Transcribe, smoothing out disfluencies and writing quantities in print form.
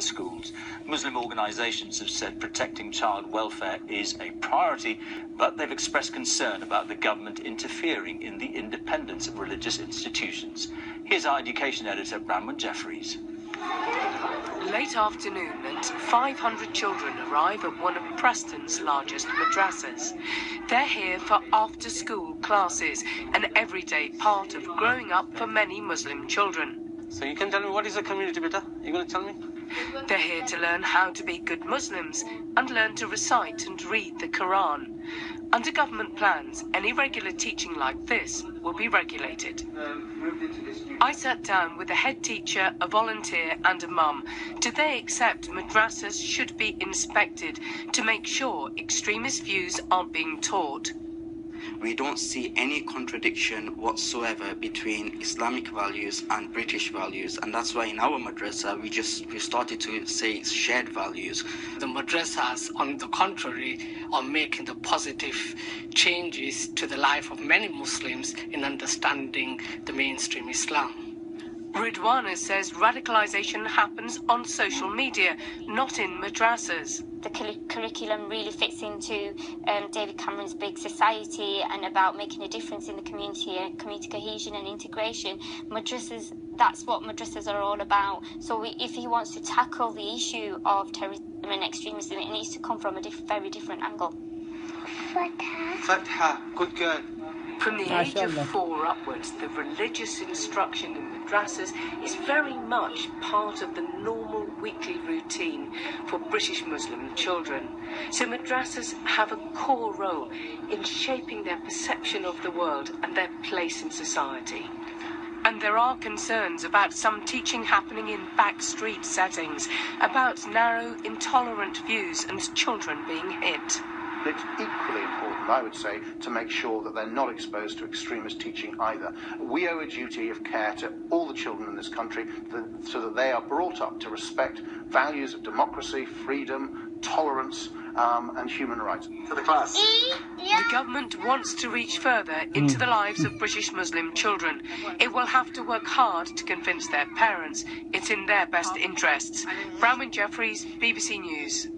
the schools. Muslim organisations have said protecting child welfare is a priority, but they've expressed concern about the government interfering in the independence of religious institutions. Here's our education editor, Bramwell Jeffries. Late afternoon and 500 children arrive at one of Preston's largest madrasas. They're here for after-school classes, an everyday part of growing up for many Muslim children. So you can tell me, what is a community, beta? You're going to tell me? They're here to learn how to be good Muslims and learn to recite and read the Quran. Under government plans, any regular teaching like this will be regulated. I sat down with a head teacher, a volunteer and a mum. Do they accept madrasas should be inspected to make sure extremist views aren't being taught? We don't see any contradiction whatsoever between Islamic values and British values, and that's why in our madrasa we started to say it's shared values. The madrasas, on the contrary, are making the positive changes to the life of many Muslims in understanding the mainstream Islam. Ridwana says radicalisation happens on social media, not in madrasas. The curriculum really fits into David Cameron's big society and about making a difference in the community cohesion and integration. Madrasas, that's what madrasas are all about. So if he wants to tackle the issue of terrorism and extremism, it needs to come from a very different angle. Fatha, good girl. From the age of 4 upwards, the religious instruction in madrasas is very much part of the normal weekly routine for British Muslim children. So madrasas have a core role in shaping their perception of the world and their place in society. And there are concerns about some teaching happening in backstreet settings, about narrow, intolerant views and children being hit. It's equally important, I would say, to make sure that they're not exposed to extremist teaching either. We owe a duty of care to all the children in this country so that they are brought up to respect values of democracy, freedom, tolerance, and human rights. To the class. The government wants to reach further into the lives of British Muslim children. It will have to work hard to convince their parents it's in their best interests. Bramwell Jeffries, BBC News.